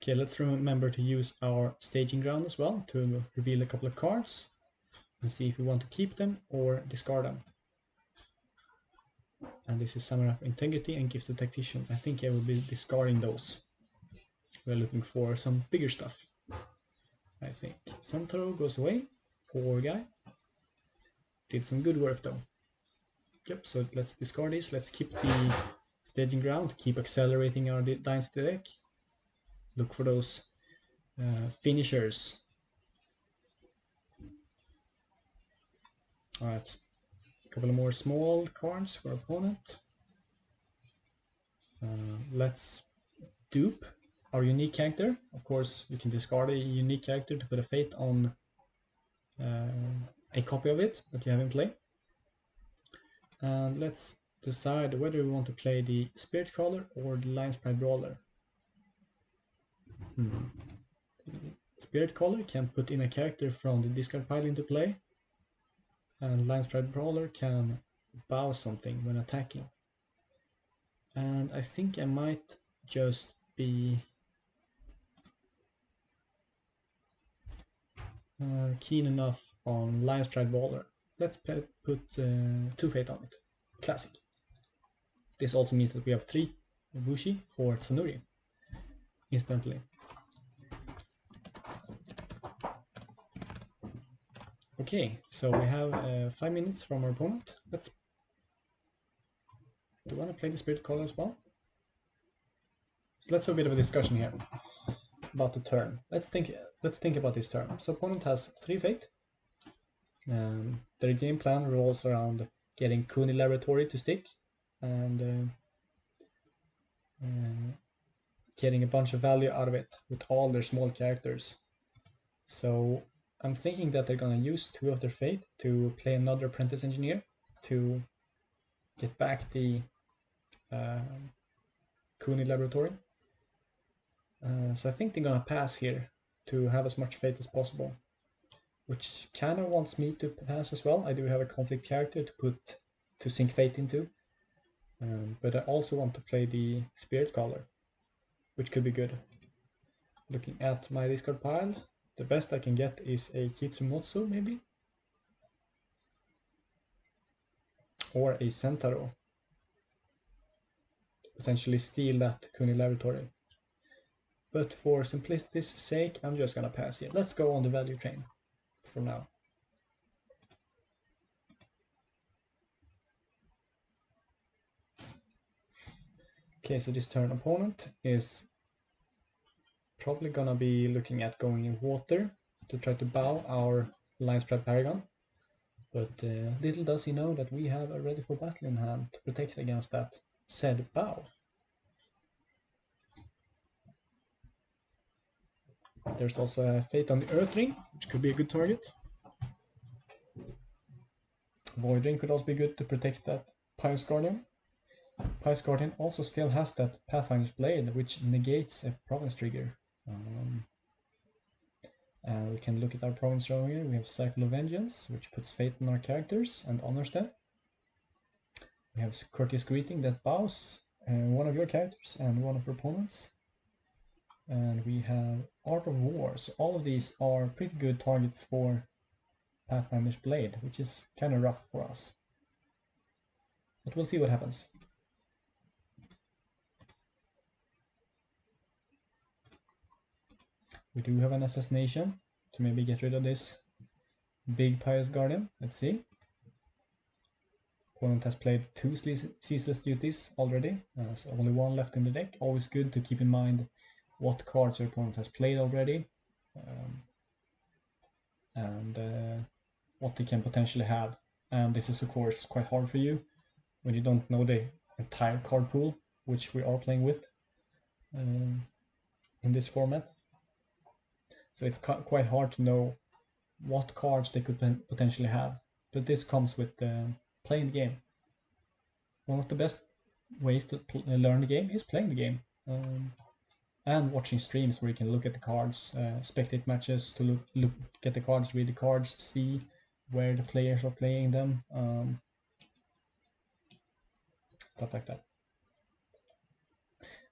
Okay, let's remember to use our staging ground as well to reveal a couple of cards and see if we want to keep them or discard them. And this is Summoner of Integrity and Gifted Tactician. I think I will be discarding those. We're looking for some bigger stuff, I think. Centauro goes away. Poor guy. Did some good work though. Yep, so let's discard this. Let's keep the staging ground, keep accelerating our dynasty deck. Look for those finishers. Alright, a couple of more small cards for opponent. Let's dupe our unique character. Of course, you can discard a unique character to put a fate on a copy of it that you have in play. And let's decide whether we want to play the Spirit Caller or the Lion Sprite Brawler. Spirit Caller can put in a character from the discard pile into play, and Lion Sprite Brawler can bow something when attacking. And I think I might just be keen enough on Lion Sprite Brawler. Let's put 2 fate on it. Classic. This also means that we have 3 Bushi for Tsunuri instantly. Okay, so we have 5 minutes from our opponent. Do you want to play the Spirit Caller as well? So let's have a bit of a discussion here about the turn. Let's think about this turn. So opponent has 3 fate. Their game plan revolves around getting Kuni Laboratory to stick and getting a bunch of value out of it with all their small characters. So I'm thinking that they're gonna use 2 of their fate to play another Apprentice Engineer to get back the Kuni Laboratory. So I think they're gonna pass here to have as much fate as possible, which kind of wants me to pass as well. I do have a conflict character to sink fate into, but I also want to play the Spirit Caller, which could be good. Looking at my discard pile, the best I can get is a Kitsumotsu maybe, or a Sentaro. Potentially steal that Kuni Laboratory. But for simplicity's sake, I'm just gonna pass here. Let's go on the value train for now. Okay, so this turn opponent is probably gonna be looking at going in water to try to bow our Lion Sprite Paragon. But little does he know that we have a Ready for Battle in hand to protect against that said bow. There's also a Fate on the Earth Ring, which could be a good target. Void Ring could also be good to protect that Pious Guardian. Pious Guardian also still has that Pathfinder's Blade, which negates a province trigger. And we can look at our province row here. We have Cycle of Vengeance, which puts fate on our characters and honors them. We have Courteous Greeting that bows one of your characters and one of your opponents. And we have Art of War. So all of these are pretty good targets for Pathfinder's Blade, which is kind of rough for us. But we'll see what happens. We do have an Assassination to maybe get rid of this big Pious Guardian. Let's see. Opponent has played 2 Ceaseless Duties already, so only 1 left in the deck. Always good to keep in mind what cards your opponent has played already, and what they can potentially have. And this is of course quite hard for you when you don't know the entire card pool, which we are playing with in this format. So it's quite hard to know what cards they could potentially have. But this comes with playing the game. One of the best ways to learn the game is playing the game. And watching streams where you can look at the cards, spectate matches to look at the cards, read the cards, see where the players are playing them, stuff like that.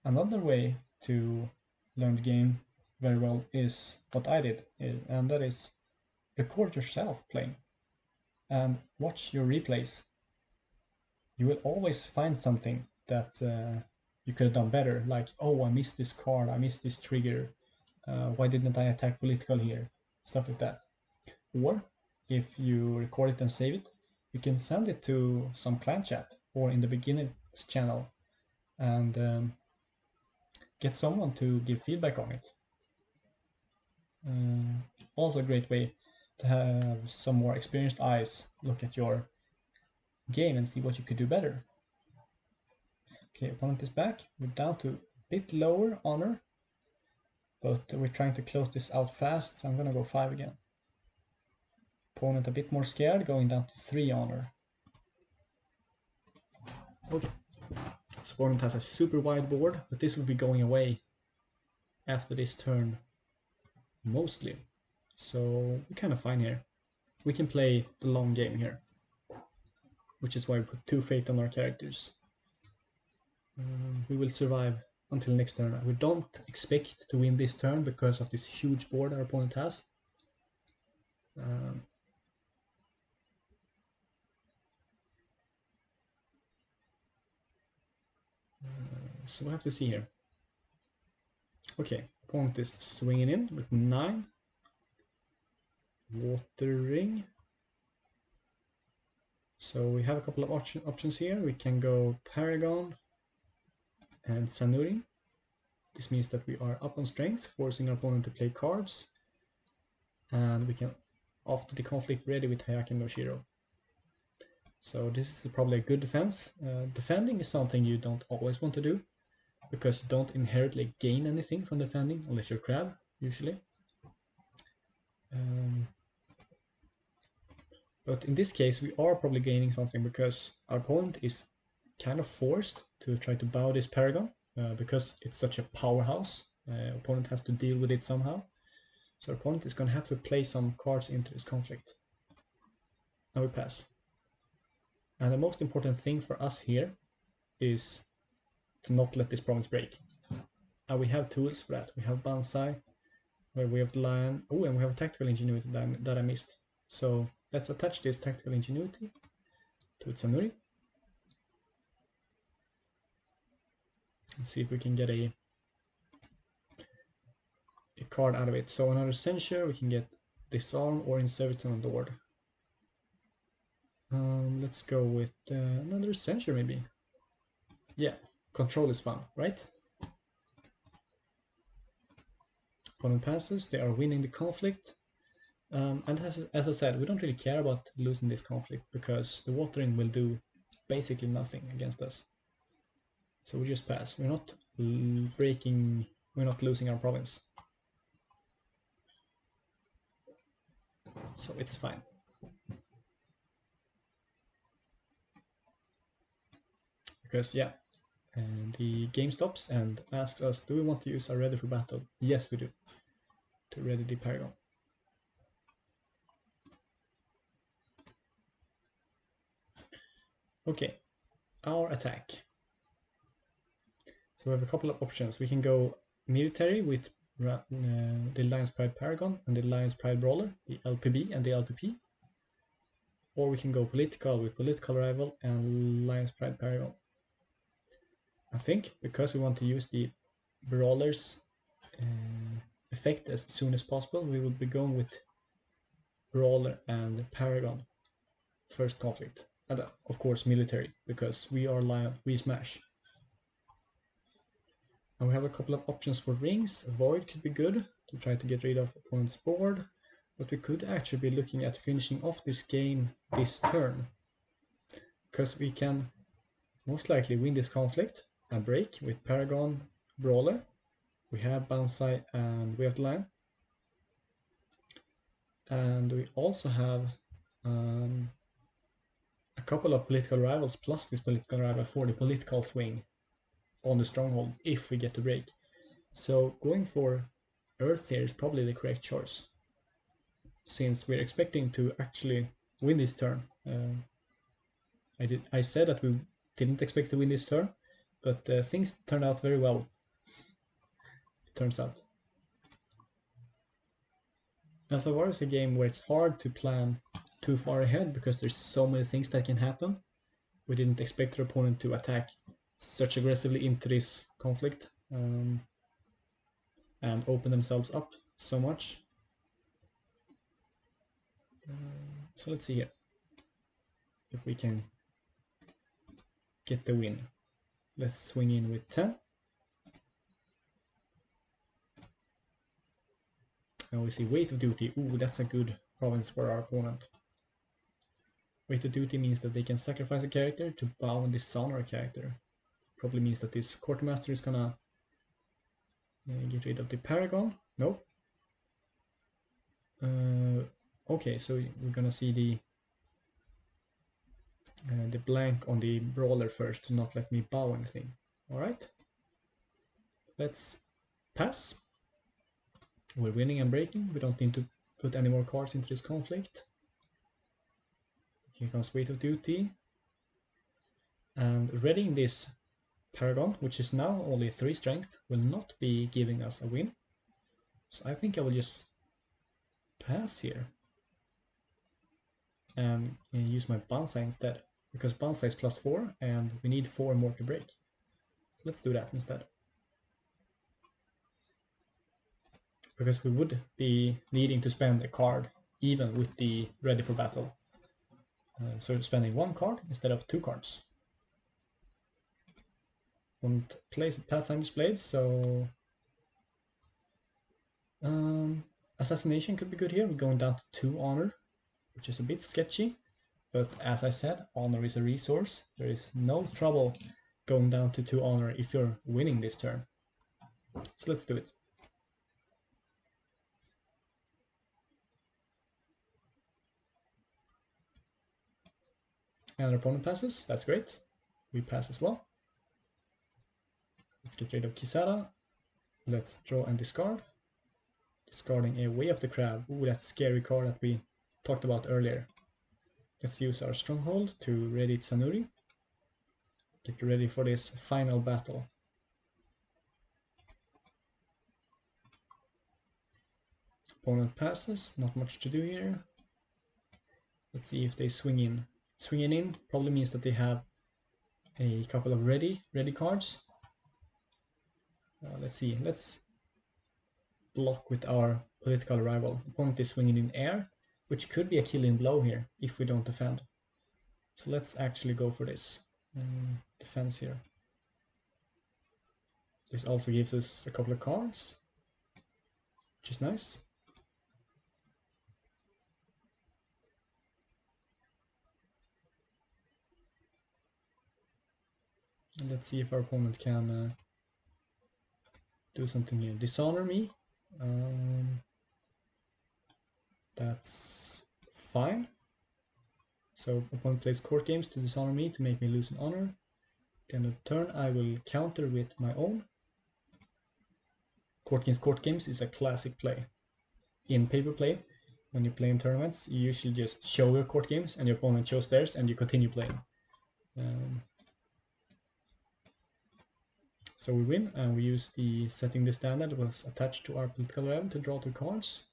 Another way to learn the game very well is what I did, and that is record yourself playing and watch your replays. You will always find something that you could have done better, like, oh, I missed this card, I missed this trigger, why didn't I attack political here, stuff like that. Or if you record it and save it, you can send it to some clan chat or in the beginner's channel and get someone to give feedback on it. Also a great way to have some more experienced eyes look at your game and see what you could do better. Okay, opponent is back. We're down to a bit lower honor, but we're trying to close this out fast, so I'm gonna go 5 again. Opponent a bit more scared, going down to 3 honor. Okay, so opponent has a super wide board, but this will be going away after this turn, mostly. So we're kind of fine here. We can play the long game here, which is why we put 2 fate on our characters. We will survive until next turn. We don't expect to win this turn because of this huge board our opponent has. So we'll have to see here. Okay, opponent is swinging in with 9. Watering. So we have a couple of options here. We can go Paragon and Sanuri. This means that we are up on strength, forcing our opponent to play cards. And we can, after the conflict, ready with Hayaki no Shiro. So this is probably a good defense. Defending is something you don't always want to do, because you don't inherently gain anything from defending, unless you're Crab, usually. But in this case, we are probably gaining something, because our opponent is kind of forced to try to bow this Paragon, because it's such a powerhouse. Opponent has to deal with it somehow. So our opponent is going to have to play some cards into this conflict. Now we pass. And the most important thing for us here is to not let this province break. And we have tools for that. We have Banzai, where we have the Lion. Oh, and we have a Tactical Ingenuity that I missed. So let's attach this Tactical Ingenuity to Tsanuri. And see if we can get a card out of it. So another Censure, we can get Disarm or In Servitude on the board. Let's go with another Censure maybe. Yeah, control is fun, right? Opponent passes, they are winning the conflict. And as I said, we don't really care about losing this conflict, because the watering will do basically nothing against us. So we just pass. We're not we're not losing our province. So it's fine. Because yeah, and the game stops and asks us, do we want to use our ready for battle? Yes, we do. To ready the Paragon. Okay, our attack. So we have a couple of options. We can go military with the Lion's Pride Paragon and the Lion's Pride Brawler, the LPB and the LPP. Or we can go political with Political Rival and Lion's Pride Paragon. I think because we want to use the Brawler's effect as soon as possible, we will be going with Brawler and Paragon first conflict. And of course military, because we are Lion, we smash. And we have a couple of options for rings. Void could be good to try to get rid of opponent's board, but we could actually be looking at finishing off this game this turn, because we can most likely win this conflict and break with Paragon, Brawler. We have Banzai and we have the Lion. And we also have a couple of political rivals plus this political rival for the political swing on the stronghold if we get to break. So going for Earth here is probably the correct choice, since we're expecting to actually win this turn. I said that we didn't expect to win this turn, but things turned out very well, it turns out. L5R is a game where it's hard to plan too far ahead, because there's so many things that can happen. We didn't expect our opponent to attack such aggressively into this conflict and open themselves up so much. So let's see here if we can get the win. Let's swing in with 10. And we see Weight of Duty. Ooh, that's a good province for our opponent. Weight of Duty means that they can sacrifice a character to bow and dishonor a character. Probably means that this Quartermaster is gonna get rid of the Paragon. Nope. Okay, so we're gonna see the blank on the Brawler first to not let me bow anything. Alright. Let's pass. We're winning and breaking. We don't need to put any more cards into this conflict. Here comes Weight of Duty. And readying this Paragon, which is now only 3 strength, will not be giving us a win. So I think I will just pass here. And use my Banzai instead. Because Banzai is +4 and we need 4 more to break. So let's do that instead. Because we would be needing to spend a card even with the Ready for Battle. So spending 1 card instead of 2 cards. Won't place Pathfinder displayed, so Assassination could be good here. We're going down to 2 honor, which is a bit sketchy, but as I said, honor is a resource. There is no trouble going down to 2 honor if you're winning this turn. So let's do it. And our opponent passes, that's great. We pass as well. Let's get rid of Kisara. Let's draw and discard. Discarding a Way of the Crab. Ooh, that scary card that we talked about earlier. Let's use our Stronghold to ready Tsanuri. Get ready for this final battle. Opponent passes, not much to do here. Let's see if they swing in. Swinging in probably means that they have a couple of ready cards. Let's see, let's block with our political rival. Opponent is swinging in air, which could be a killing blow here if we don't defend. So let's actually go for this defense here. This also gives us a couple of cards, which is nice. And let's see if our opponent can do something here. Dishonor me. That's fine. So opponent plays court games to dishonor me to make me lose an honor. At the end of the turn I will counter with my own. Court games is a classic play. In paper play, when you play in tournaments, you usually just show your court games and your opponent shows theirs and you continue playing. So we win and we use the setting the standard that was attached to our political realm to draw 2 cards.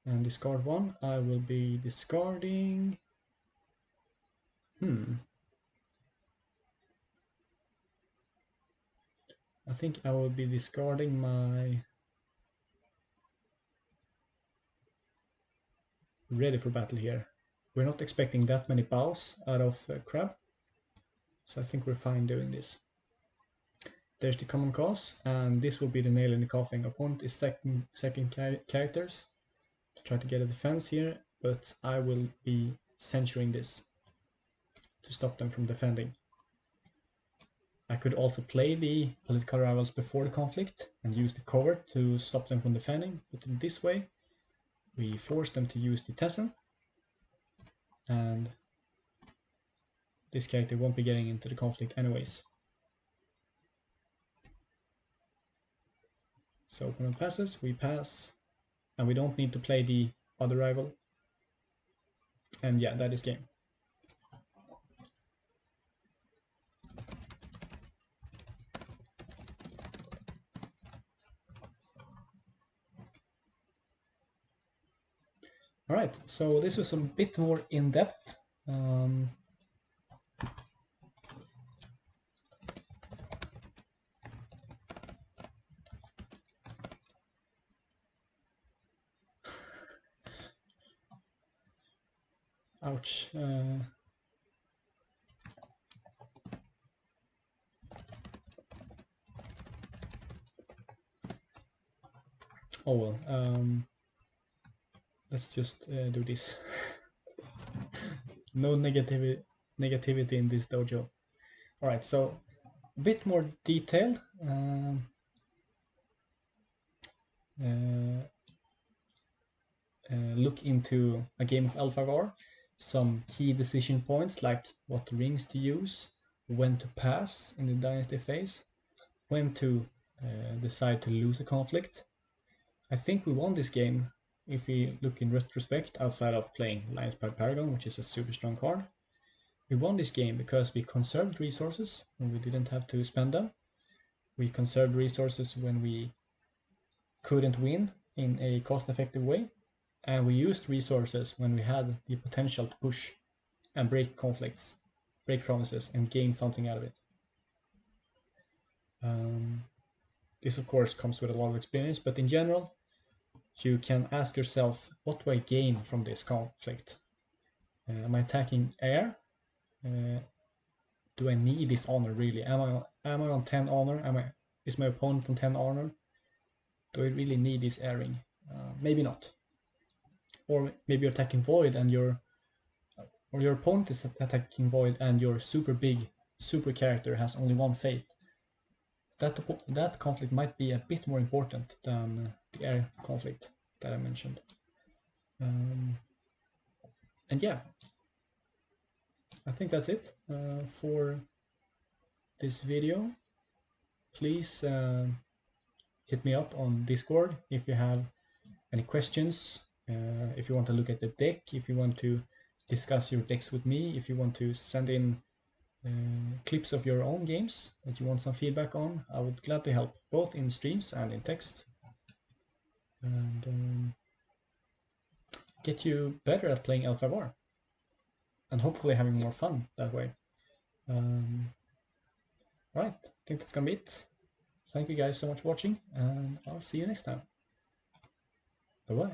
And discard 1, I will be discarding... I think I will be discarding my Ready for Battle here. We're not expecting that many bows out of Crab, so I think we're fine doing this. There's the common cause, and this will be the nail in the coffin. Opponent is second characters to try to get a defense here, but I will be censuring this to stop them from defending. I could also play the political rivals before the conflict and use the cover to stop them from defending, but in this way we force them to use the Tessin, and this character won't be getting into the conflict anyways. So opponent passes, we pass, and we don't need to play the other rival. And yeah, that is game. Alright, so this was a bit more in-depth. Ouch. Oh well, let's just do this. No negativity in this dojo. Alright, so a bit more detailed. Look into a game of L5R, some key decision points like what rings to use, when to pass in the dynasty phase, when to decide to lose a conflict. I think we won this game if we look in retrospect, outside of playing Lions by Paragon, which is a super strong card. We won this game because we conserved resources when we didn't have to spend them. We conserved resources when we couldn't win in a cost-effective way, and we used resources when we had the potential to push and break conflicts, break promises, and gain something out of it. This of course comes with a lot of experience, but in general, you can ask yourself, what do I gain from this conflict? Am I attacking air? Do I need this honor really? Am I on 10 honor? Is my opponent on 10 honor? Do I really need this airing? Maybe not. Or maybe you're attacking void and your opponent is attacking void and your super big super character has only one fate. That conflict might be a bit more important than the air conflict that I mentioned. And yeah, I think that's it for this video. Please hit me up on Discord if you have any questions, if you want to look at the deck, if you want to discuss your decks with me, if you want to send in clips of your own games that you want some feedback on, I would gladly help, both in streams and in text, and get you better at playing L5R, and hopefully having more fun that way. Right, I think that's gonna be it. Thank you guys so much for watching, and I'll see you next time. Bye bye.